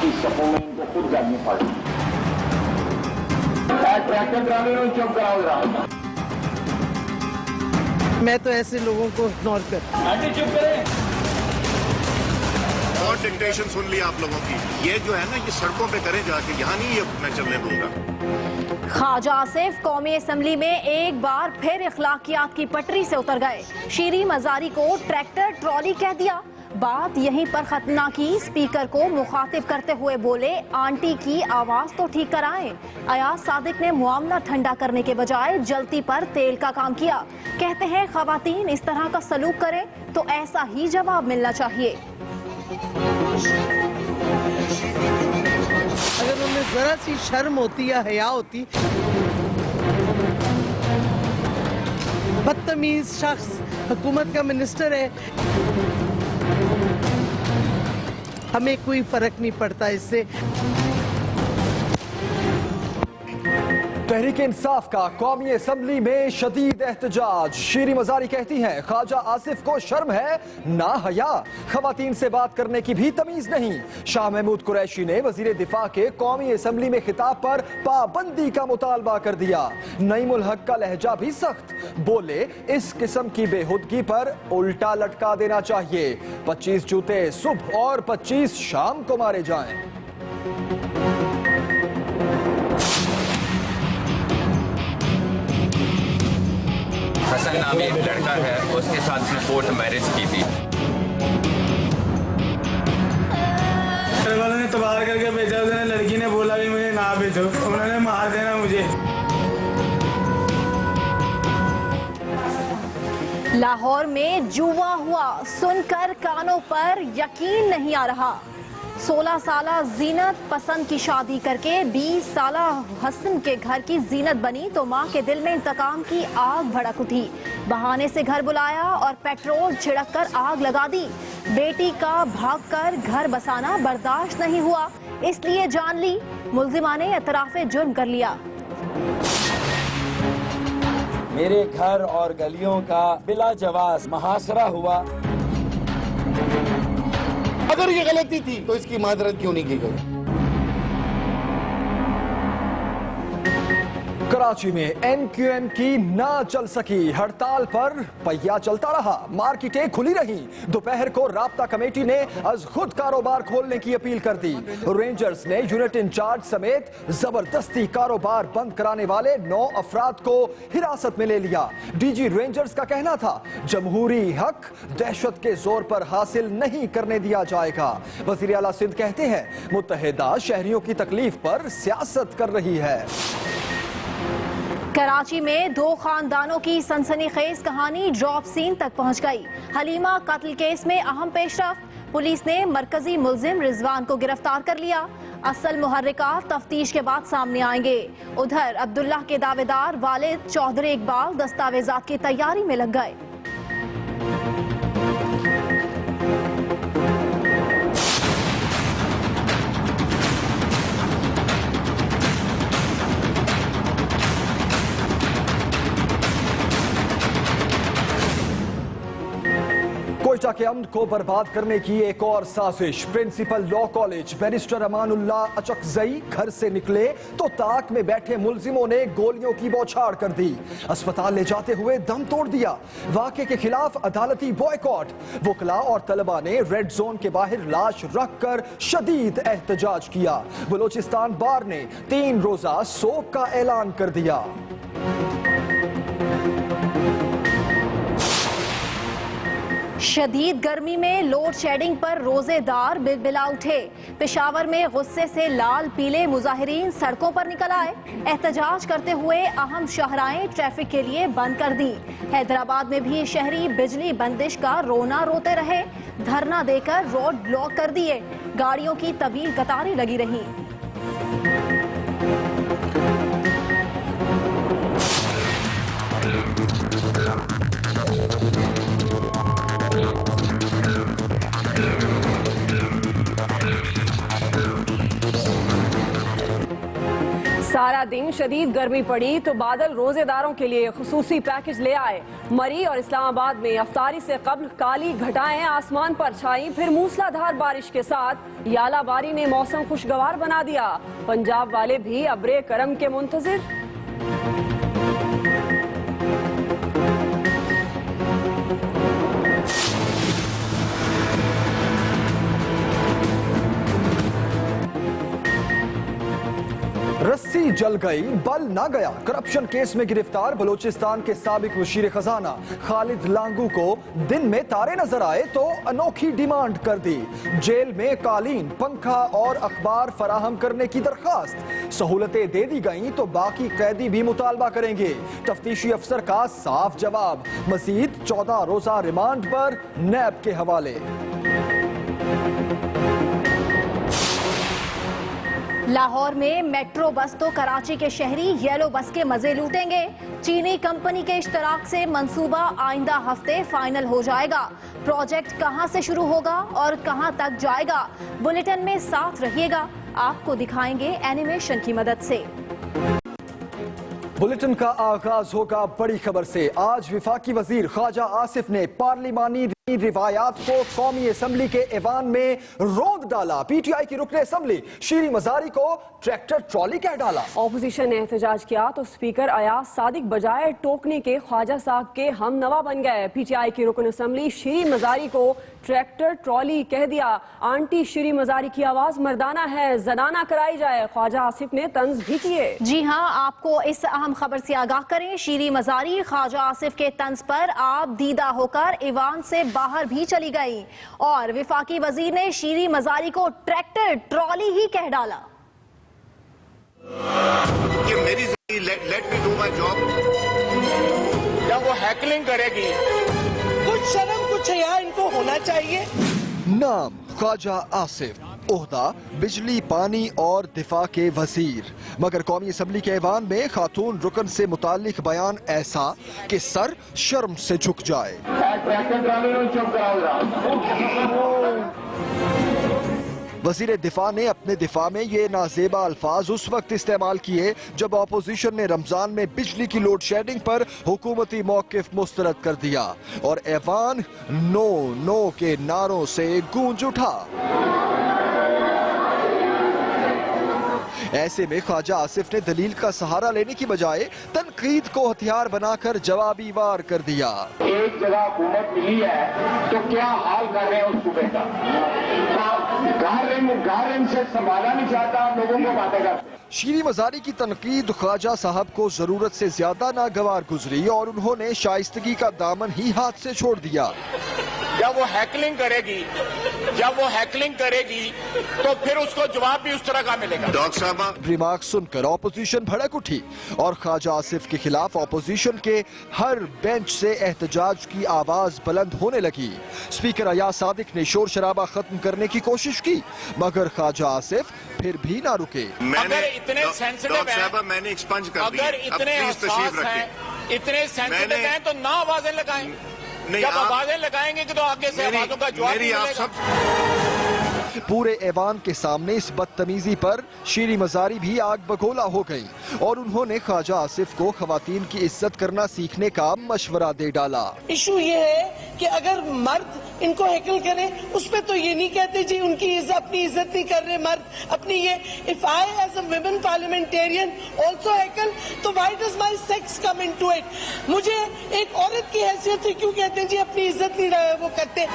इस सपोर्ट इनको खुद करनी पड़ी। ट्रैक्टर ड्राइवर चुप कराओ जरा। मैं तो ऐसे लोगों को इग्नोर कर। आंटी चुप करें। और डिक्टेशन सुन ली आप लोगों की। ये जो है ना, ये सड़कों पे करें जाके, यहाँ नहीं ये मैं चलने दूंगा। ख्वाजा आसिफ कौमी असम्बली में एक बार फिर इखलाकियात की पटरी से उतर गए। शीरी मजारी को ट्रैक्टर ट्रॉली कह दिया। बात यहीं पर खत्म ना की, स्पीकर को मुखातिब करते हुए बोले, आंटी की आवाज तो ठीक कराएं। अयाज सादिक ने मामला ठंडा करने के बजाय जलती पर तेल का काम किया। कहते हैं खवातीन इस तरह का सलूक करें तो ऐसा ही जवाब मिलना चाहिए। अगर उनमें जरा सी शर्म होती या हया होती। बदतमीज शख्स हुकूमत का मिनिस्टर है, हमें कोई फर्क नहीं पड़ता इससे। तहरीक इंसाफ का कौमी असम्बली में शदीद एहतजाज। शीरी मजारी कहती हैं ख्वाजा आसिफ को शर्म है ना हया, खवातीन से बात करने की भी तमीज नहीं। शाह महमूद कुरैशी ने वजीर दिफा के कौमी असम्बली में खिताब पर पाबंदी का मुतालबा कर दिया। नईमुल हक का लहजा भी सख्त, बोले इस किस्म की बेहुदगी पर उल्टा लटका देना चाहिए। 25 जूते सुबह और 25 शाम को मारे जाएं। हसन नामी एक लड़का है, उसके साथ उसने कोर्ट मैरिज की थी। घर वालों ने तबाह करके भेजा, उसने लड़की ने बोला भी मुझे ना भेजो, उन्होंने मार देना मुझे। लाहौर में जुआ हुआ, सुनकर कानों पर यकीन नहीं आ रहा। 16 साला जीनत पसंद की शादी करके 20 साला हसन के घर की जीनत बनी तो माँ के दिल में इंतकाम की आग भड़क उठी। बहाने से घर बुलाया और पेट्रोल छिड़क कर आग लगा दी। बेटी का भागकर घर बसाना बर्दाश्त नहीं हुआ, इसलिए जान ली। मुल्जिमा ने एतराफ़े जुर्म कर लिया। मेरे घर और गलियों का बिला जवाज मुहासरा हुआ। अगर ये गलती थी तो इसकी माजरत क्यों नहीं की गई? कराची में एमक्यूएम की ना चल सकी हड़ताल पर पहिया चलता रहा, मार्केटें खुली रहीं। दोपहर को राब्ता कमेटी ने अज खुद कारोबार खोलने की अपील कर दी। रेंजर्स ने यूनिट इंचार्ज समेत जबरदस्ती कारोबार बंद कराने वाले 9 अफराद को हिरासत में ले लिया। डीजी रेंजर्स का कहना था जमहूरी हक दहशत के जोर पर हासिल नहीं करने दिया जाएगा। वजीर आला सिंध कहते हैं मुत्तहिदा शहरियों की तकलीफ पर सियासत कर रही है। कराची में 2 खानदानों की सनसनीखेज कहानी ड्रॉप सीन तक पहुंच गई। हलीमा कत्ल केस में अहम पेशरफ्त, पुलिस ने मरकजी मुल्जिम रिजवान को गिरफ्तार कर लिया। असल मुहर्रिका तफ्तीश के बाद सामने आएंगे। उधर अब्दुल्लाह के दावेदार वालिद चौधरी इकबाल दस्तावेजात की तैयारी में लग गए। कोयटा के अमन को बर्बाद करने की एक और साजिश। Principal law college barrister Amanullah Achakzai घर से निकले तो ताक में बैठे मुल्जिमों ने गोलियों की बौछार कर दी। अस्पताल ले जाते हुए दम तोड़ दिया। वाक़े के खिलाफ अदालती बॉयकॉट। वकला और तलबा ने रेड जोन के बाहर लाश रखकर शदीद एहतजाज किया। बलोचिस्तान बार ने 3 रोजा सोग का ऐलान कर दिया। शदीद गर्मी में लोड शेडिंग पर रोजेदार बिलबिला उठे। पेशावर में गुस्से से लाल पीले मुजाहिरीन सड़कों पर निकल आए। एहतजाज करते हुए अहम शाहराएं ट्रैफिक के लिए बंद कर दी। हैदराबाद में भी शहरी बिजली बंदिश का रोना रोते रहे। धरना देकर रोड ब्लॉक कर दिए। गाड़ियों की तवील कतारें लगी रहीं। सारा दिन शदीद गर्मी पड़ी तो बादल रोजेदारों के लिए खुसूसी पैकेज ले आए। मरी और इस्लामाबाद में अफ्तारी से कब्ल काली घटाएं आसमान पर छाई, फिर मूसलाधार बारिश के साथ यालाबारी ने मौसम खुशगवार बना दिया। पंजाब वाले भी अब्रे करम के मुंतजिर। रस्सी जल गई, बल ना गया। करप्शन केस में गिरफ्तार बलूचिस्तान के साबिक वजीर खजाना खालिद लांगू को दिन में तारे नजर आए तो अनोखी डिमांड कर दी। जेल में कालीन, पंखा और अखबार फराहम करने की दरखास्त। सहूलतें दे दी गईं तो बाकी कैदी भी मुतालबा करेंगे। तफ्तीशी अफसर का साफ जवाब। मजीद 14 रोजा रिमांड पर नैब के हवाले। लाहौर में मेट्रो बस तो कराची के शहरी येलो बस के मजे लूटेंगे। चीनी कंपनी के इश्तराक से मंसूबा आइंदा हफ्ते फाइनल हो जाएगा। प्रोजेक्ट कहां से शुरू होगा और कहां तक जाएगा, बुलेटिन में साथ रहिएगा, आपको दिखाएंगे एनिमेशन की मदद से। बुलेटिन का आगाज होगा बड़ी खबर से। आज विफाकी वजीर ख्वाजा आसिफ ने पार्लिमानी रिवायात को कौमी असम्बली के ऐवान में रोक डाला। पीटीआई की रुकने असम्बली शीरी मजारी को ट्रैक्टर ट्रॉली कह डाला। ऑपोजिशन ने एहतजाज किया तो स्पीकर अयाज सादिक बजाय टोकने के ख्वाजा साहब के हम नवा बन गए। पीटीआई की रुकन असम्बली शीरी मजारी को ट्रैक्टर ट्रॉली कह दिया। आंटी शीरी मजारी की आवाज मर्दाना है, जनाना कराई जाए। ख्वाजा आसिफ ने तंज भी किए। जी हाँ, आपको इस अहम खबर से आगाह करें। शीरी मजारी ख्वाजा आसिफ के तंज पर आप दीदा होकर ईवान से बाहर भी चली गई और विफाकी वजीर ने शीरी मजारी को ट्रैक्टर ट्रॉली ही कह डाला। ये मेरी जिंदगी, let me do my job. जब वो हैकलिंग करेगी, कुछ शर्म कुछ हया इनको होना चाहिए। नाम ख्वाजा आसिफ, ओहदा बिजली, पानी और दिफा के वजीर। मगर कौमी असम्बली के ऐवान में खातून रुकन से मुतालिक बयान ऐसा कि सर शर्म से झुक जाए। ट्रैक्टर ट्राली में चुप कराओ जरा। वजीर दिफा ने अपने दिफा में ये नाजेबा अल्फाज उस वक्त इस्तेमाल किए जब अपोजिशन ने रमजान में बिजली की लोड शेडिंग पर हुकूमती मौकिफ मुस्तरद कर दिया और ऐवान नो नो के नारों से गूंज उठा। ऐसे में ख्वाजा आसिफ ने दलील का सहारा लेने की बजाय तनकीद को हथियार बनाकर जवाबी वार कर दिया। एक जगह हुकूमत मिली है तो क्या हाल कर रहे हैं उस सूबे का। घर से संभाला नहीं चाहता, लोगों को बातें करते। शीरी मजारी की तनकीद ख्वाजा साहब को जरूरत से ज्यादा नागवार गुजरी और उन्होंने शाइस्तगी का दामन ही हाथ से छोड़ दिया। जब वो हैकलिंग करेगी तो फिर उसको जवाब भी उस तरह का मिलेगा। डॉक्टर साहब, रिमार्क सुनकर ऑपोजिशन भड़क उठी और ख्वाजा आसिफ के खिलाफ ऑपोजिशन के हर बेंच से एहतजाज की आवाज बुलंद होने लगी। स्पीकर अयाज सादिक ने शोर शराबा खत्म करने की कोशिश की मगर ख्वाजा आसिफ फिर भी ना रुके। मैंने इतने सेंसिटिव हैं, मैंने एक्सपंज कर दिया। अगर इतने तशरीफ रखें। इतने सेंसिटिव हैं तो ना आवाजें लगाएं। नहीं, जब आवाजें लगाएंगे तो आगे से आवाजों का जवाब मेरी आप मिलेगा। सब पूरे ऐवान के सामने इस बदतमीजी पर शीरी मजारी भी आग बगोला हो गई और उन्होंने ख्वाजा आसिफ को खवातीन की इज्जत करना सीखने का मशवरा दे डाला। इशू ये है कि अगर मर्द इनको हैकल करें उस पे तो ये नहीं कहते जी उनकी अपनी इज्जत नहीं कर रहे मर्द अपनी। ये if I as a woman parliamentarian also heckle तो why does my sex come into it. मुझे एक औरत की हैसियत से क्यों कहते हैं जी अपनी इज्जत नहीं वो करते।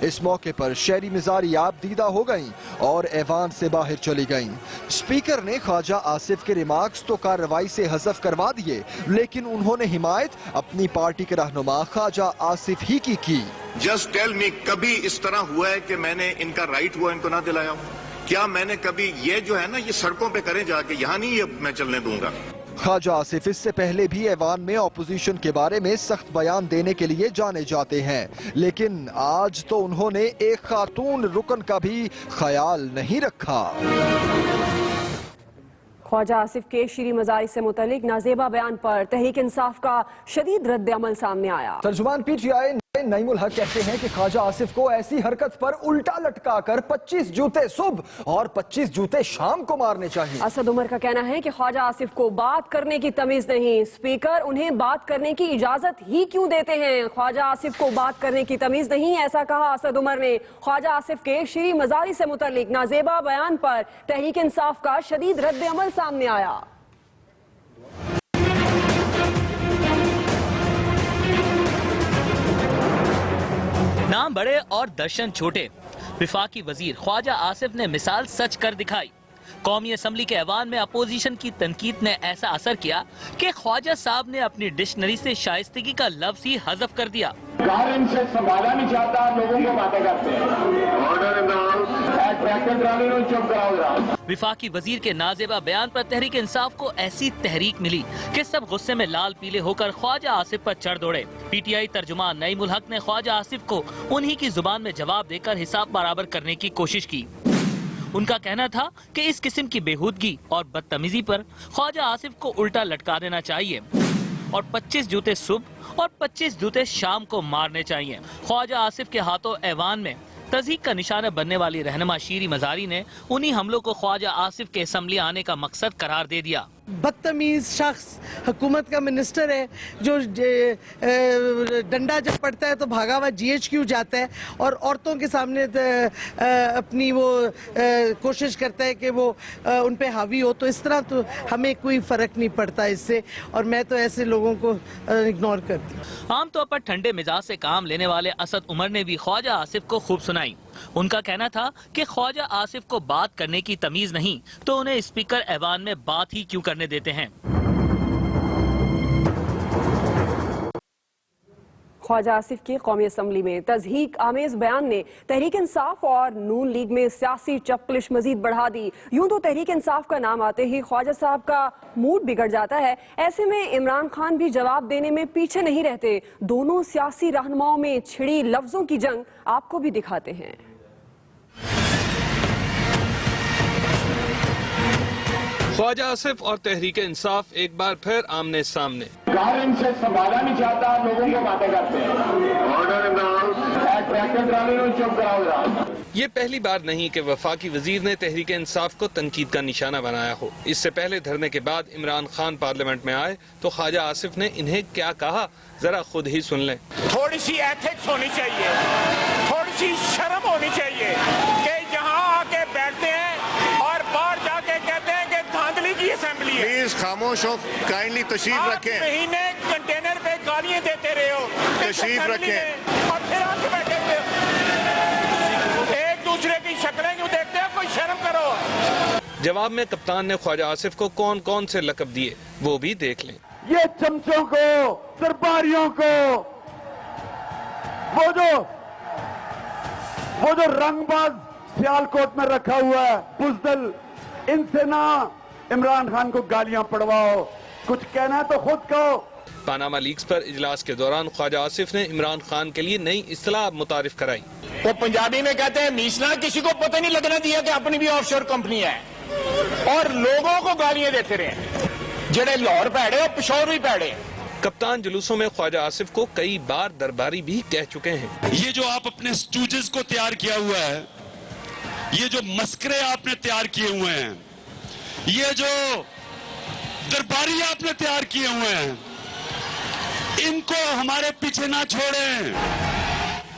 इस मौके पर शहरी मिजारी आप दीदा हो गईं और ऐवान से बाहर चली गईं। स्पीकर ने ख्वाजा आसिफ के रिमार्क्स तो कार्रवाई से हज़फ करवा दिए लेकिन उन्होंने हिमायत अपनी पार्टी के रहनुमा ख्वाजा आसिफ ही की। जस्ट टेल मी, कभी इस तरह हुआ है कि मैंने इनका राइट हुआ इनको ना दिलाया हूँ? क्या मैंने कभी ये जो है ना ये सड़कों पे करें जाके, यहाँ नहीं ये मैं चलने दूंगा। ख्वाजा आसिफ इससे पहले भी ऐवान में ऑपोजिशन के बारे में सख्त बयान देने के लिए जाने जाते हैं लेकिन आज तो उन्होंने एक खातून रुकन का भी ख्याल नहीं रखा। ख्वाजा आसिफ के शीरी मजारी से मुतालिक नाजेबा बयान पर तहरीक इंसाफ का शदीद रद्द अमल सामने आया। तर्जुमान पीटीआई नईमुल हक कहते हैं कि ख्वाजा आसिफ को ऐसी हरकत पर उल्टा लटकाकर 25 जूते सुबह और 25 जूते शाम को मारने चाहिए। असद उमर का कहना है कि ख्वाजा आसिफ को बात करने की तमीज नहीं, स्पीकर उन्हें बात करने की इजाजत ही क्यों देते हैं। ख्वाजा आसिफ को बात करने की तमीज नहीं, ऐसा कहा असद उमर ने। ख्वाजा आसिफ के शीरी मजारी से मुतल्लिक नाजेबा बयान पर तहरीक इंसाफ का शदीद रद्द अमल सामने आया। नाम बड़े और दर्शन छोटे, विफाकी वजीर ख्वाजा आसिफ ने मिसाल सच कर दिखाई। कौमी असम्बली के ऐवान में अपोजिशन की तनकीद ने ऐसा असर किया कि ख्वाजा साहब ने अपनी डिक्शनरी से शाइस्तगी का लफ्ज ही हज़फ कर दिया। घर इनसे संभाला नहीं चाहता, लोगों को बातें करते हैं। ऑर्डर इन द हाउस, चुप कराओ। विफाकी वजीर के नाजेबा बयान पर तहरीक इंसाफ को ऐसी तहरीक मिली कि सब गुस्से में लाल पीले होकर ख्वाजा आसिफ पर चढ़ दौड़े। PTI तर्जुमान नईमुल हक ने ख्वाजा आसिफ को उन्हीं की जुबान में जवाब देकर हिसाब बराबर करने की कोशिश की। उनका कहना था कि इस किस्म की बेहूदगी और बदतमीजी पर ख्वाजा आसिफ को उल्टा लटका देना चाहिए और 25 जूते सुबह और 25 जूते शाम को मारने चाहिए। ख्वाजा आसिफ के हाथों ऐवान में तज़हीक का निशाना बनने वाली रहनुमा शीरी मजारी ने उन्हीं हमलों को ख्वाजा आसिफ के असम्बली आने का मकसद करार दे दिया। बदतमीज शख्स हुकूमत का मिनिस्टर है जो डंडा जब पड़ता है तो भागा हुआ GHQ जाता है और औरतों के सामने अपनी वो कोशिश करता है कि वो उन पे हावी हो। तो इस तरह तो हमें कोई फ़र्क नहीं पड़ता इससे, और मैं तो ऐसे लोगों को इग्नोर करती हूँ। आमतौर पर ठंडे मिजाज से काम लेने वाले असद उमर ने भी ख्वाजा आसिफ को खूब सुनाई। उनका कहना था कि ख्वाजा आसिफ को बात करने की तमीज नहीं तो उन्हें स्पीकर ऐवान में बात ही क्यों करने देते हैं। ख्वाजा आसिफ की कौमी असम्बली में तज़हीक आमेज बयान ने तहरीक इंसाफ और नून लीग में सियासी चपकलिश मजीद बढ़ा दी। यूं तो तहरीक इंसाफ का नाम आते ही ख्वाजा साहब का मूड बिगड़ जाता है। ऐसे में इमरान खान भी जवाब देने में पीछे नहीं रहते। दोनों सियासी रहनुमाओं में छिड़ी लफ्जों की जंग आपको भी दिखाते हैं। ख्वाजा आसिफ और तहरीक इंसाफ एक बार फिर आमने सामने। घर इनसे संभाला नहीं चाहता, लोगों को बातें करते हैं। ऑर्डर इन द हाउस, चुप कराओ। ये पहली बार नहीं कि वफाकी वजीर ने तहरीक इंसाफ को तनकीद का निशाना बनाया हो। इससे पहले धरने के बाद इमरान खान पार्लियामेंट में आए तो ख्वाजा आसिफ ने इन्हें क्या कहा, जरा खुद ही सुन लें। थोड़ी सी एथिक्स होनी चाहिए, थोड़ी सी शर्म होनी चाहिए कि यहाँ आके बैठते हैं और बाहर जाके कहते हैं कि धांधली की असेंबली है। प्लीज खामोश हो, काइंडली तशरीफ रखें। महीने कंटेनर पे गालियां देते रहे हो, तशरीफ रखें और फिर आके बैठे हुए एक दूसरे की शक्लें क्यों देखते हैं, कोई शर्म करो। जवाब में कप्तान ने ख्वाजा आसिफ को कौन कौन से लकब दिए वो भी देख लें। ये चमचों को, दरबारियों को, वो जो रंगबाज सियालकोट में रखा हुआ है बुज़दिल, इनसे ना इमरान खान को गालियां पड़वाओ। कुछ कहना है तो खुद कहो। पानामा लीक्स पर इजलास के दौरान ख्वाजा आसिफ ने इमरान खान के लिए नई इस्तिलाह मुतारिफ कराई। वो पंजाबी में कहते हैं मीसना, किसी को पता नहीं लगना दिया कि अपनी भी ऑफशोर कंपनी है और लोगों को गालियां देते रहे। जेड़े लाहौर पैड़े और पिशौर भी पैड़े। कप्तान जुलूसों में ख्वाजा आसिफ को कई बार दरबारी भी कह चुके हैं। ये जो आप अपने स्टूजेस को तैयार किया हुआ है, ये जो मस्करे आपने तैयार किए हुए हैं, ये जो दरबारी आपने तैयार किए हुए हैं, इनको हमारे पीछे ना छोड़ें।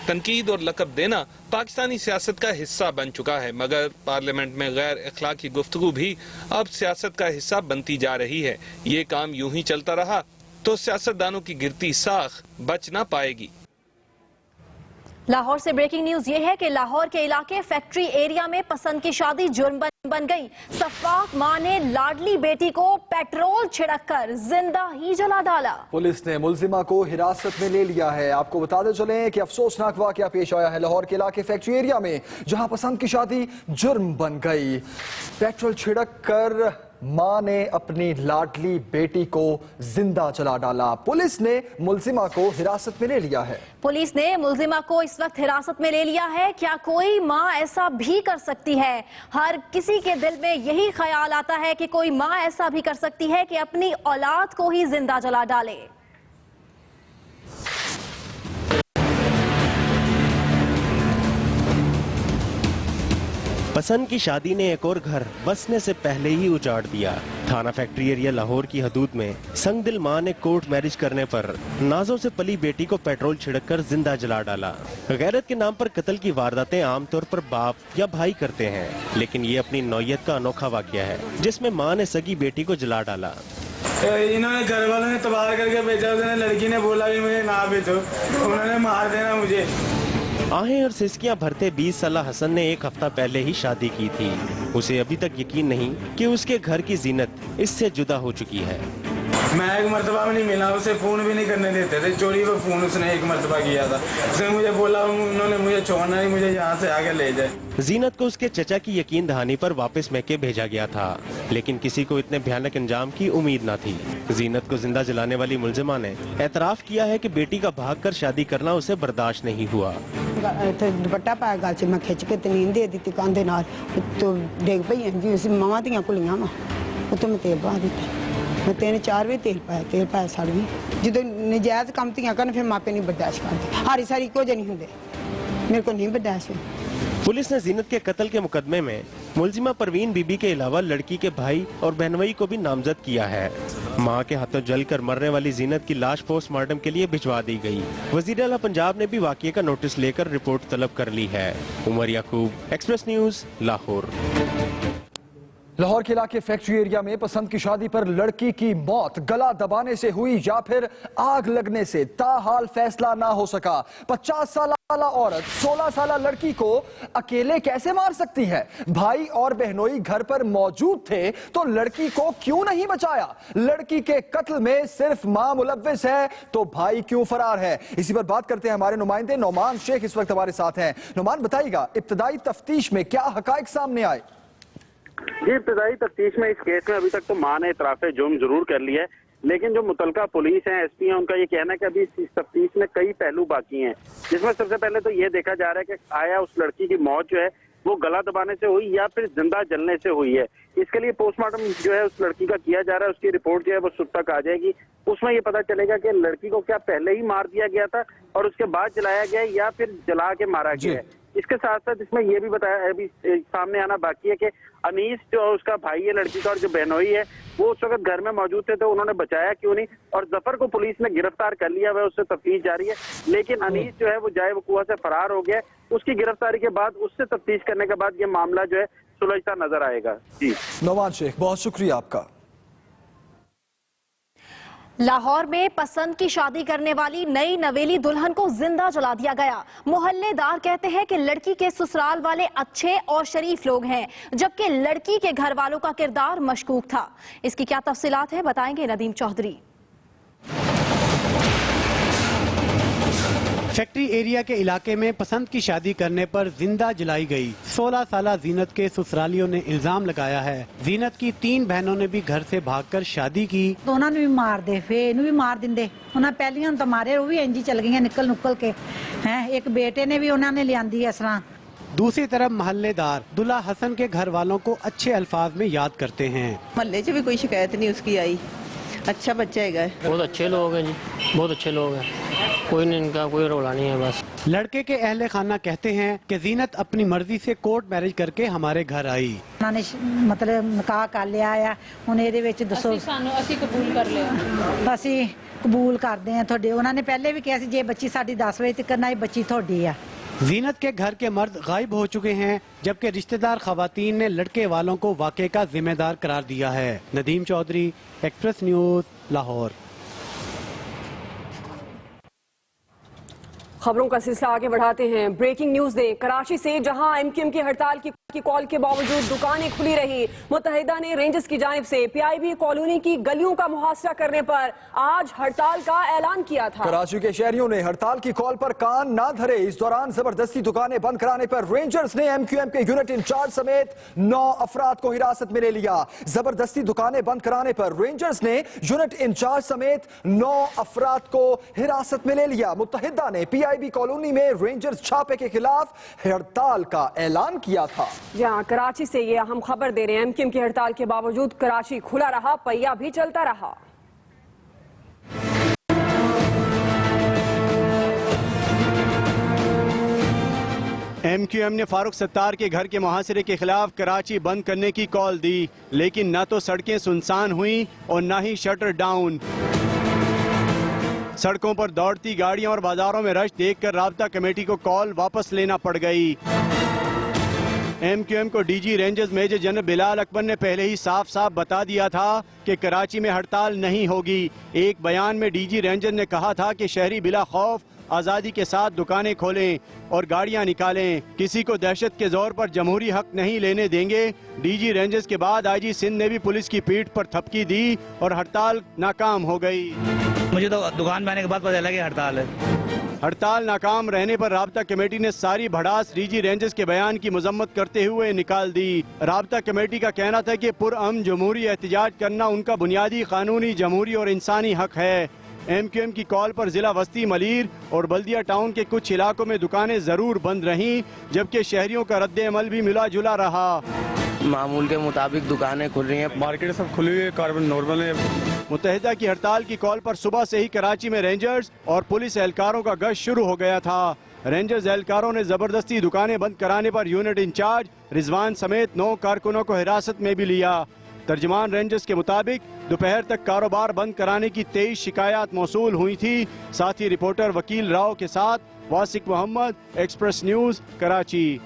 तनकीद और लकब देना पाकिस्तानी सियासत का हिस्सा बन चुका है, मगर पार्लियामेंट में गैर अखलाकी गुफ्तगू भी अब सियासत का हिस्सा बनती जा रही है। ये काम यूं ही चलता रहा तो सियासतदानों की गिरती साख बच ना पाएगी। लाहौर से ब्रेकिंग न्यूज ये है कि लाहौर के इलाके फैक्ट्री एरिया में पसंद की शादी जुर्म बन गई। सफाक मां ने लाडली बेटी को पेट्रोल छिड़ककर जिंदा ही जला डाला। पुलिस ने मुलजिमा को हिरासत में ले लिया है। आपको बताते चलें कि अफसोसनाक वाकया पेश आया है लाहौर के इलाके फैक्ट्री एरिया में, जहां पसंद की शादी जुर्म बन गई। पेट्रोल छिड़ककर मां ने अपनी लाडली बेटी को जिंदा जला डाला। पुलिस ने मुलजिमा को हिरासत में ले लिया है। पुलिस ने मुलजिमा को इस वक्त हिरासत में ले लिया है। क्या कोई मां ऐसा भी कर सकती है? हर किसी के दिल में यही ख्याल आता है कि कोई मां ऐसा भी कर सकती है कि अपनी औलाद को ही जिंदा जला डाले। पसंद की शादी ने एक और घर बसने से पहले ही उजाड़ दिया। थाना फैक्ट्री एरिया लाहौर की हदूद में संगदिल मां ने कोर्ट मैरिज करने पर नाजों से पली बेटी को पेट्रोल छिड़ककर जिंदा जला डाला। गैरत के नाम पर कत्ल की वारदातें आमतौर पर बाप या भाई करते हैं, लेकिन ये अपनी नौयत का अनोखा वाकया है जिसमें मां ने सगी बेटी को जला डाला। इन्होंने घर वालों ने तबाह करके भेजा, लड़की ने बोला भी मुझे ना भेजो, उन्होंने मार देना मुझे। आहें और सिसकियां भरते 20 साला हसन ने एक हफ्ता पहले ही शादी की थी। उसे अभी तक यकीन नहीं कि उसके घर की जीनत इससे जुदा हो चुकी है। मैं एक मरतबा में नहीं मिला, उसे फोन भी नहीं करने देते थे, चोरी पे फोन उसने एक मरतबा किया था। उसने मुझे बोला उन्होंने मुझे छोड़ना नहीं, मुझे यहाँ से आगे ले जाए। जीनत को उसके चचा की यकीन दहानी पर वापस मैके भेजा गया था, लेकिन किसी को इतने भयानक अंजाम की उम्मीद न थी। जीनत को जिंदा जलाने वाली मुलजिमा ने एतराफ किया है कि बेटी का भागकर शादी करना उसे बर्दाश्त नहीं हुआ। दुपट्टा पाया गल च मैं खिंच के तलीन दे दी कंधे नाल, तो डिग पई जी उस मावां दियां कुलियां वा, उत्तों मैं तेल पा दिता। मैं 3-4 भी तेल पाया सड़ गई। जो नजायज़ काम धीआं करन फिर मापे नहीं बर्दाश्त करते, हारी सारी इक्को जिहे नहीं हुंदे, मेरे को नहीं बर्दाश्त हुई। पुलिस ने जीनत के कत्ल के मुकदमे में मुलजिमा परवीन बीबी के अलावा लड़की के भाई और बहनोई को भी नामजद किया है। मां के हाथों जलकर मरने वाली जीनत की लाश पोस्टमार्टम के लिए भिजवा दी गई। वजीर आला पंजाब ने भी वाकये का नोटिस लेकर रिपोर्ट तलब कर ली है। उमर याकूब, एक्सप्रेस न्यूज, लाहौर। लाहौर के इलाके फैक्ट्री एरिया में पसंद की शादी पर लड़की की मौत गला दबाने से हुई या फिर आग लगने से, ताहाल फैसला ना हो सका। 50 साल औरत 16 साल लड़की को अकेले कैसे मार सकती है? भाई और बहनोई घर पर मौजूद थे तो लड़की को क्यों नहीं बचाया? लड़की के कत्ल में सिर्फ मां मुलव्विस है तो भाई क्यों फरार है? इसी पर बात करते हैं हमारे नुमाइंदे नौमान शेख इस वक्त हमारे साथ हैं। नौमान, बताइएगा इब्तदाई तफ्तीश में क्या हकायक सामने आए? जी, इब्तदाई तफ्तीश में इस केस में अभी तक तो मां ने इतराफ़े जुर्म जरूर कर लिया है, लेकिन जो मुतलका पुलिस है, एसपी है, उनका ये कहना है कि अभी इस तफ्तीश में कई पहलू बाकी हैं, जिसमें सबसे पहले तो ये देखा जा रहा है कि आया उस लड़की की मौत जो है वो गला दबाने से हुई या फिर जिंदा जलने से हुई है। इसके लिए पोस्टमार्टम जो है उस लड़की का किया जा रहा है, उसकी रिपोर्ट जो है वो सुबह तक आ जाएगी। उसमें ये पता चलेगा कि लड़की को क्या पहले ही मार दिया गया था और उसके बाद जलाया गया या फिर जला के मारा गया है। इसके साथ साथ इसमें यह भी बताया अभी सामने आना बाकी है कि अनीस जो उसका भाई है लड़की का और जो बहनोई है वो उस वक्त घर में मौजूद थे तो उन्होंने बचाया क्यों नहीं, और जफर को पुलिस ने गिरफ्तार कर लिया है, उससे तफ्तीश जारी है। लेकिन अनीस जो है वो जाए वकूआ से फरार हो गया। उसकी गिरफ्तारी के बाद उससे तफ्तीश करने के बाद ये मामला जो है सुलझता नजर आएगा। जी नौमान शेख, बहुत शुक्रिया आपका। लाहौर में पसंद की शादी करने वाली नई नवेली दुल्हन को जिंदा जला दिया गया। मोहल्लेदार कहते हैं कि लड़की के ससुराल वाले अच्छे और शरीफ लोग हैं, जबकि लड़की के घर वालों का किरदार मशकूक था। इसकी क्या तफसीलात है, बताएंगे नदीम चौधरी। फैक्ट्री एरिया के इलाके में पसंद की शादी करने पर जिंदा जलाई गई 16 साला जीनत के ससुरालियों ने इल्जाम लगाया है। जीनत की 3 बहनों ने भी घर से भागकर शादी की। तो उन्होंने भी मार दे, फिर इन्हें भी मार दिंदे। उन्हें पहलियां तो मारे, वो भी इंजी चल गई निकल नुकल के हैं। एक बेटे ने भी उन्होंने लियांदी है इस तरह। दूसरी तरफ महल्लेदार दुल्हा हसन के घर वालों को अच्छे अल्फाज में याद करते हैं। महल्ले से भी कोई शिकायत नहीं उसकी आई, अच्छा बच्चा है। बहुत अच्छे लोग हैं जी, बहुत अच्छे लोग हैं, कोई नहीं, इनका कोई रौला नहीं है। बस लड़के के अहले खाना कहते हैं कि जीनत अपनी मर्जी से कोर्ट मैरिज करके हमारे घर आई। उन्होंने मतलब निकाह कर लिया है, हुण इहदे विच दसो ਅਸੀਂ कबूल कर लिया, ਅਸੀਂ कबूल करते हैं ਤੁਹਾਡੇ। उन्होंने पहले भी कहा जे बच्ची साडी 10 बजे तक ना बच्ची ਤੁਹਾਡੀ है। जीनत के घर के मर्द गायब हो चुके हैं, जबकि रिश्तेदार खवातीन ने लड़के वालों को वाक़े का जिम्मेदार करार दिया है। Nadeem Chaudhry, Express News, Lahore. खबरों का सिलसिला आगे बढ़ाते हैं। ब्रेकिंग न्यूज दें कराची से, जहां एमक्यूएम की हड़ताल की कॉल के बावजूद दुकानें खुली रही। मुत्तहिदा ने रेंजर्स की जानिब से पीआईबी कॉलोनी की गलियों का मुहासरा करने पर आज हड़ताल का ऐलान किया था। कराची के शहरियों ने हड़ताल की कॉल पर कान ना धरे। इस दौरान जबरदस्ती दुकानें बंद कराने पर रेंजर्स ने एमक्यूएम के यूनिट इंचार्ज समेत 9 अफराद को हिरासत में ले लिया। जबरदस्ती दुकानें बंद कराने पर रेंजर्स ने यूनिट इंचार्ज समेत 9 अफराद को हिरासत में ले लिया। मुत्तहिदा ने पीआईबी कॉलोनी में रेंजर्स छापे के खिलाफ हड़ताल का ऐलान किया था। जहां कराची से ये अहम खबर दे रहे हैं, एमक्यूएम की हड़ताल के बावजूद कराची खुला रहा, पहिया भी चलता रहा। MQM ने फारूक सत्तार के घर के मुहासरे के खिलाफ कराची बंद करने की कॉल दी, लेकिन न तो सड़कें सुनसान हुई और न ही शटर डाउन। सड़कों पर दौड़ती गाड़ियां और बाजारों में रश देखकर राब्ता कमेटी को कॉल वापस लेना पड़ गई। MQM को DG Rangers major general Bilal Akbar ने पहले ही साफ साफ बता दिया था कि कराची में हड़ताल नहीं होगी। एक बयान में DG रेंजर ने कहा था कि शहरी बिला खौफ आज़ादी के साथ दुकानें खोलें और गाड़ियां निकालें, किसी को दहशत के जोर पर जमहूरी हक नहीं लेने देंगे। DG रेंजर्स के बाद IG सिंध ने भी पुलिस की पीठ पर थपकी दी और हड़ताल नाकाम हो गई। मुझे तो दुकान में आने के बाद पता चला कि हड़ताल है। हड़ताल नाकाम रहने पर राब्ता कमेटी ने सारी भड़ास DG रेंजर्स के बयान की मजम्मत करते हुए निकाल दी। राब्ता कमेटी का कहना था कि पुरअमन जमहूरी एहतजाज करना उनका बुनियादी कानूनी, जमहूरी और इंसानी हक है। MQM की कॉल पर जिला वस्ती मलीर और बल्दिया टाउन के कुछ इलाकों में दुकानें जरूर बंद रहीं, जबकि शहरियों का रद्द अमल भी मिला जुला रहा। मामूल के मुताबिक दुकानें खुल रही हैं, मार्केट सब खुली हुई है, कार्बन नॉर्मल है। मुत्तहिदा की हड़ताल की कॉल पर सुबह से ही कराची में रेंजर्स और पुलिस एहलकारों का गश्त शुरू हो गया था। रेंजर्स एहलकारों ने जबरदस्ती दुकानें बंद कराने पर यूनिट इंचार्ज रिजवान समेत 9 कारकुनों को हिरासत में भी लिया। तर्जमान रेंजर्स के मुताबिक दोपहर तक कारोबार बंद कराने की 23 शिकायत मौसूल हुई थी। साथी रिपोर्टर वकील राव के साथ Wasiq Mohammad, Express News, Karachi.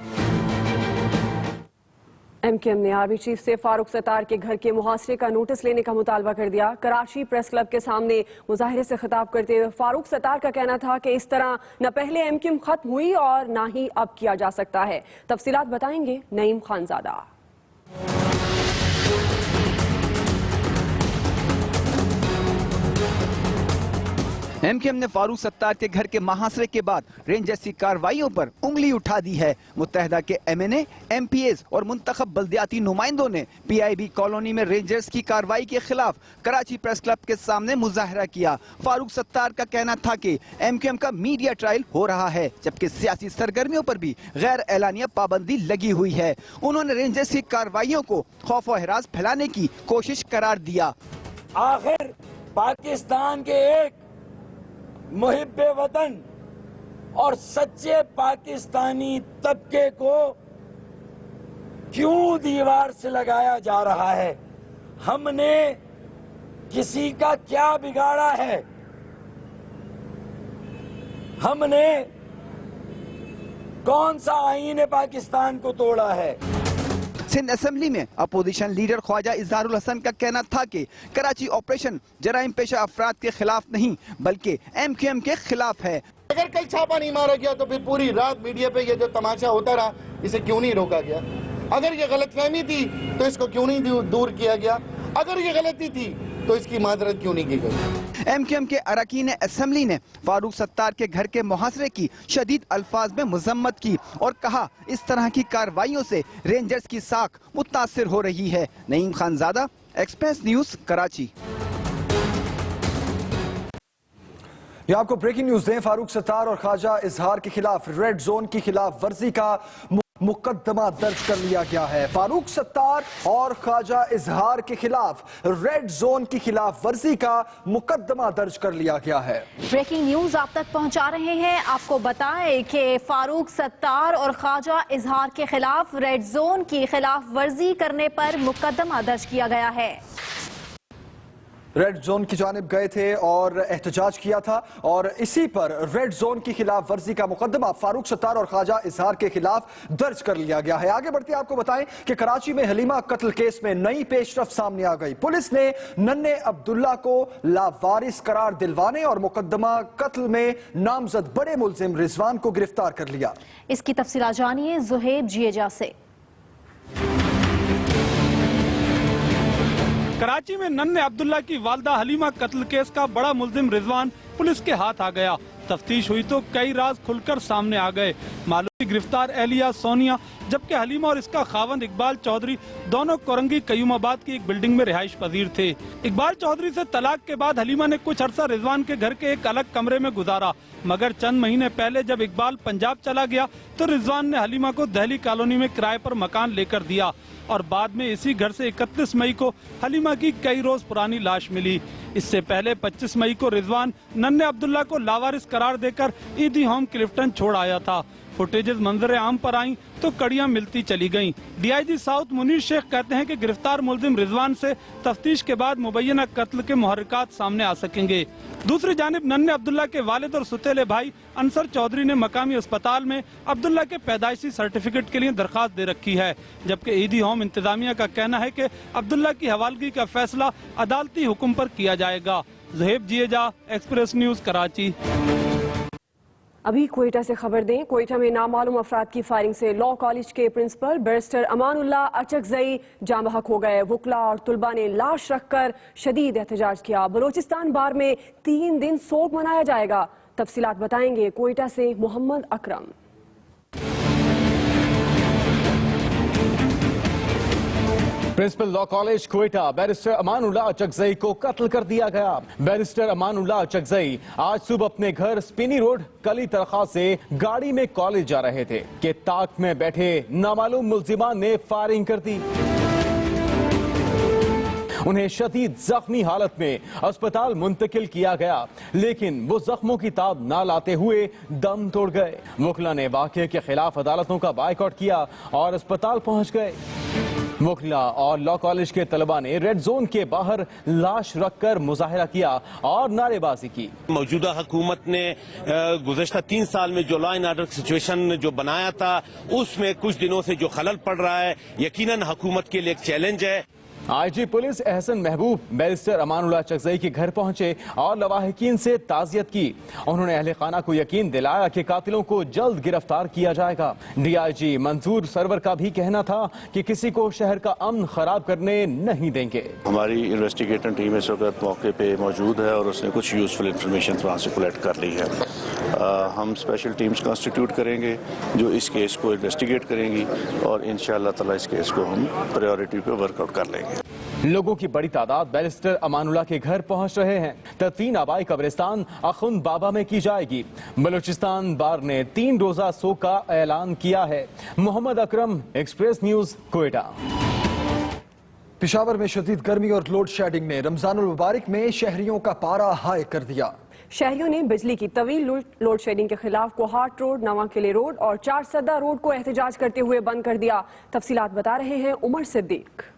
MQM ने आर्मी चीफ से फारूक सत्तार के घर के मुहासरे का नोटिस लेने का मुतालबा कर दिया। कराची प्रेस क्लब के सामने मुजाहिरे से खिताब करते हुए फारूक सत्तार का कहना था कि इस तरह न पहले MQM खत्म हुई और न ही अब किया जा सकता है। तफसीलात बताएंगे नईम खानजादा। MQM ने फारूक सत्तार के घर के महासरे के बाद रेंजर्स की कार्रवाइयों पर उंगली उठा दी है। मुत्तहिदा के MNA, MPAs और मुंतखब बल्दियाती नुमाइंदों ने PIB कॉलोनी में रेंजर्स की कार्रवाई के खिलाफ कराची प्रेस क्लब के सामने मुजाहरा किया। फारूक सत्तार का कहना था कि MQM का मीडिया ट्रायल हो रहा है, जबकि सियासी सरगर्मियों पर भी गैर एलानिया पाबंदी लगी हुई है। उन्होंने रेंजर्स की कार्रवाइयों को खौफ व हिरास फैलाने की कोशिश करार दिया। आखिर पाकिस्तान के एक मुहिब्बे वतन और सच्चे पाकिस्तानी तबके को क्यों दीवार से लगाया जा रहा है? हमने किसी का क्या बिगाड़ा है? हमने कौन सा आईन पाकिस्तान को तोड़ा है? सिंध असेंबली में अपोजिशन लीडर ख्वाजा इजहारुल हसन का कहना था कि कराची ऑपरेशन जराइम पेशा अफराद के खिलाफ नहीं बल्कि MQM के खिलाफ है। अगर कल छापा नहीं मारा गया तो फिर पूरी रात मीडिया पे ये जो तमाशा होता रहा, इसे क्यों नहीं रोका गया? अगर ये गलतफहमी थी तो इसको क्यों नहीं दूर किया गया? अगर ये गलती थी तो इसकी माजरत क्यों नहीं की गई? MQM के अरकान असेंबली ने फारूक सत्तार के घर के मुहासरे की शदीद अल्फाज में मजम्मत की और कहा इस तरह की कार्रवाइयों से रेंजर्स की साख मुतासिर हो रही है। Naeem Khanzada, express News, Karachi. ये आपको ब्रेकिंग न्यूज दें। फारूक सत्तार और ख्वाजा इजहार के खिलाफ रेड जोन की खिलाफ वर्जी का मुकदमा दर्ज कर लिया गया है। फारूक सत्तार और ख्वाजा इजहार के खिलाफ रेड जोन की खिलाफ वर्जी का मुकदमा दर्ज कर लिया गया है। ब्रेकिंग न्यूज आप तक पहुंचा रहे हैं। आपको बताएं कि फारूक सत्तार और ख्वाजा इजहार के खिलाफ रेड जोन की खिलाफ वर्जी करने पर मुकदमा दर्ज किया गया है। रेड जोन की जानिब गए थे और एहतजाज किया था और इसी पर रेड जोन की खिलाफ वर्जी का मुकदमा फारूक सत्तार और ख्वाजा इजहार के खिलाफ दर्ज कर लिया गया है। आगे बढ़ते आपको बताएं कि कराची में हलीमा कत्ल केस में नई पेशरफ सामने आ गई। पुलिस ने नन्हे अब्दुल्ला को लावारिस करार दिलवाने और मुकदमा कत्ल में नामजद बड़े मुलजिम रिजवान को गिरफ्तार कर लिया। इसकी तफसीलात जानिए जुहैब जिएजा से। कराची में नन्हे अब्दुल्ला की वालदा हलीमा कत्ल केस का बड़ा मुलजिम रिजवान पुलिस के हाथ आ गया। तफ्तीश हुई तो कई राज खुलकर सामने आ गए। मालूम गिरफ्तार एहलिया सोनिया, जबकि हलीमा और इसका खावंद इकबाल चौधरी दोनों कोरंगी कयूमाबाद की एक बिल्डिंग में रिहाइश पजीर थे। इकबाल चौधरी से तलाक के बाद हलीमा ने कुछ अरसा रिजवान के घर के एक अलग कमरे में गुजारा, मगर चंद महीने पहले जब इकबाल पंजाब चला गया तो रिजवान ने हलीमा को दहली कॉलोनी में किराए पर मकान लेकर दिया और बाद में इसी घर से 31 मई को हलीमा की कई रोज पुरानी लाश मिली। इससे पहले 25 मई को रिजवान नन्हे अब्दुल्ला को लावारिस करार देकर ईदी होम क्लिफ्टन छोड़ आया था। फुटेजेस मंजर आम पर आई तो कड़ियां मिलती चली गईं। DIG साउथ मुनीर शेख कहते हैं कि गिरफ्तार मुलजिम रिजवान से तफ्तीश के बाद मुबैना कत्ल के मुहर्रिकात सामने आ सकेंगे। दूसरी जानिब नन्हे अब्दुल्ला के वालिद और सुतेले भाई अंसर चौधरी ने मकामी अस्पताल में अब्दुल्ला के पैदाइशी सर्टिफिकेट के लिए दरखास्त दे रखी है, जबकि ईदी होम इंतजामिया का कहना है कि अब्दुल्ला की हवालगी का फैसला अदालती हुक्म पर किया जाएगा। Zuhaib Jieja, Express News, Karachi. अभी कोयटा से खबर दें। कोयटा में नामालूम अफराद की फायरिंग से लॉ कॉलेज के प्रिंसिपल बैरिस्टर अमानुल्लाह अचकजई जाम बहक हो गए। वकला और तुलबा ने लाश रखकर शदीद एहतजाज किया। बलोचिस्तान बार में 3 दिन सोग मनाया जाएगा। तफसीलात बताएंगे कोयटा से Mohammad Akram. Principal law college Quetta barrister Amanullah Achakzai को कत्ल कर दिया गया। बैरिस्टर अमानुल्लाह अचकजई आज सुबह अपने घर स्पिनी रोड कली तरखा से गाड़ी में कॉलेज जा रहे थे कि ताक में बैठे नामालूम मुल्जिमान ने फायरिंग कर दी। उन्हें शदीद जख्मी हालत में अस्पताल मुंतकिल किया गया, लेकिन वो जख्मों की ताब ना लाते हुए दम तोड़ गए। वकला ने वाक़े के खिलाफ अदालतों का बायकॉट किया और अस्पताल पहुंच गए। वकला और लॉ कॉलेज के तलबा ने रेड जोन के बाहर लाश रखकर मुजाहिरा किया और नारेबाजी की। मौजूदा हुकूमत ने गुज़श्ता 3 साल में जो लॉ एंड ऑर्डर सिचुएशन जो बनाया था, उसमें कुछ दिनों से जो खलल पड़ रहा है, यकीनन हुकूमत के लिए एक चैलेंज है। IG पुलिस एहसन महबूब बैरिस्टर अमानुल्लाह अचकजई के घर पहुंचे और लवाहिकीन से ताज़ियत की। उन्होंने अहले खाना को यकीन दिलाया कि कातिलों को जल्द गिरफ्तार किया जाएगा। DIG मंजूर सरवर का भी कहना था कि किसी को शहर का अमन खराब करने नहीं देंगे। हमारी इन्वेस्टिगेटर टीम इस वक्त मौके पे मौजूद है और उसने कुछ यूजफुल इंफॉर्मेशन वहाँ से कलेक्ट कर ली है। हम स्पेशल टीम्स कॉन्स्टिट्यूट करेंगे जो इस केस को इन्वेस्टिगेट करेंगी और इंशाअल्लाह ताला इस केस को हम प्रायोरिटी पे वर्कआउट कर लेंगे। लोगों की बड़ी तादाद बैरिस्टर अमानुल्लाह के घर पहुंच रहे हैं। तदफीन आबाई कब्रिस्तान अखुंद बाबा में की जाएगी। बलूचिस्तान बार ने 3 रोजा सोग का ऐलान किया है। Mohammad Akram, express news, Quetta. पेशावर में शदीद गर्मी और लोड शेडिंग ने रमजानुल मुबारक में शहरियों का पारा हाई कर दिया। शहरियों ने बिजली की तवील लोड शेडिंग के खिलाफ कोहाट रोड, नवाकिले रोड और 4 सद्दा रोड को एहतजाज करते हुए बंद कर दिया। तफसीलात बता रहे हैं उमर सिद्दीक।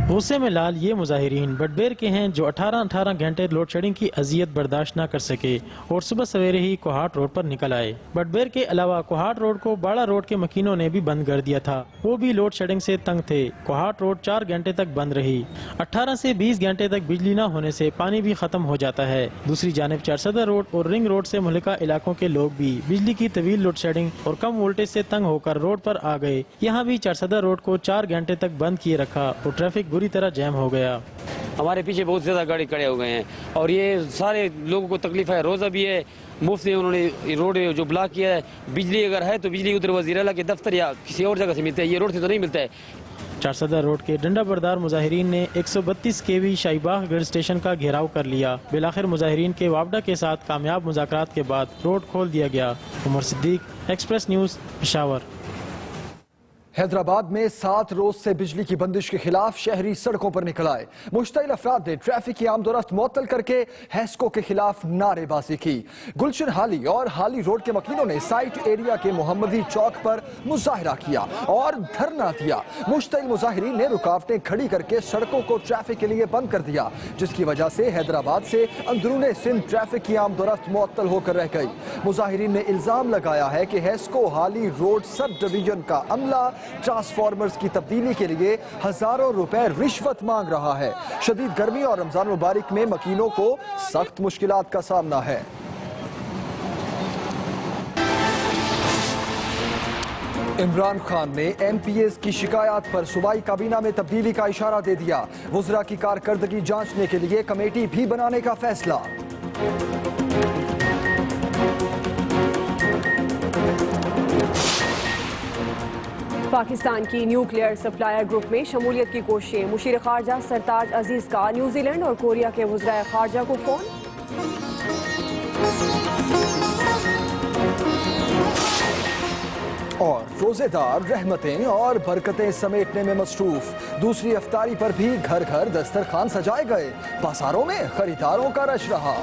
भूसे में लाल ये मुजाहिरीन बटबेर के हैं जो 18 घंटे लोड शेडिंग की अजियत बर्दाश्त न कर सके और सुबह सवेरे ही कोहाट रोड पर निकल आए। बटबेर के अलावा कोहाट रोड को बाड़ा रोड के मकीनों ने भी बंद कर दिया था, वो भी लोड शेडिंग से तंग थे। कोहाट रोड 4 घंटे तक बंद रही। 18 से 20 घंटे तक बिजली न होने से पानी भी खत्म हो जाता है। दूसरी जानिब 4 सद्दा रोड और रिंग रोड से मुहल्लिका इलाकों के लोग भी बिजली की तवील लोड शेडिंग और कम वोल्टेज से तंग होकर रोड पर आ गए। यहाँ भी 4 सद्दा रोड को 4 घंटे तक बंद किए रखा और ट्रैफिक बुरी तरह जैम हो गया। हमारे पीछे बहुत ज्यादा गाड़ी खड़े हो गए हैं और ये सारे लोगों को तकलीफ है। रोजा भी है, मुफ्त में उन्होंने रोड जो ब्लॉक किया है। बिजली अगर है तो बिजली उधर वज़ीर-ए-आला के दफ्तर या किसी और जगह से मिलता है, ये रोड से तो नहीं मिलता है। 4 सद्दा रोड के डंडा बरदार मुजाहिरीन ने 132 kV शाहीबाग ग्रिड स्टेशन का घेराव कर लिया। बिलाखिर मुजाहिरीन के वापडा के साथ कामयाब मुज़ाकरात के बाद रोड खोल दिया गया। Umar Siddiq, Express News, Peshawar. हैदराबाद में 7 रोज से बिजली की बंदिश के खिलाफ शहरी सड़कों पर निकल आए। मुश्तइल अफराद ने ट्रैफिक की आमदोरफ्त मुअत्तल करके हैस्को के खिलाफ नारेबाजी की। गुलशन हाली और हाली रोड के मकीनों ने साइट एरिया के मोहम्मदी चौक पर मुजाहिरा किया और धरना दिया। मुश्तइल मुजाहिरीन ने रुकावटें खड़ी करके सड़कों को ट्रैफिक के लिए बंद कर दिया, जिसकी वजह से हैदराबाद से अंदरूने सिंध ट्रैफिक की आमदोरफ्त मुअत्तल होकर रह गई। मुजाहिरीन ने इल्जाम लगाया है कि हैस्को हाली रोड सब डिवीजन का अमला ट्रांसफार्मर्स की तब्दीली के लिए हजारों रुपए रिश्वत मांग रहा है। शदीद गर्मी और रमजान मुबारक में मकीनों को सख्त मुश्किलात का सामना है। इमरान खान ने MPAs की शिकायत पर सूबाई काबीना में तब्दीली का इशारा दे दिया। वुज़रा की कारकर्दगी जांचने के लिए कमेटी भी बनाने का फैसला। पाकिस्तान की न्यूक्लियर सप्लायर ग्रुप में शमूलियत की कोशिशें। मुशीर खारजा सरताज अजीज का न्यूजीलैंड और कोरिया के वज़राए खारजा को फोन। और रोजेदार रहमतें और बरकतें समेटने में मसरूफ। दूसरी इफ्तारी पर भी घर घर दस्तरखान सजाए गए। बाजारों में खरीदारों का रश रहा।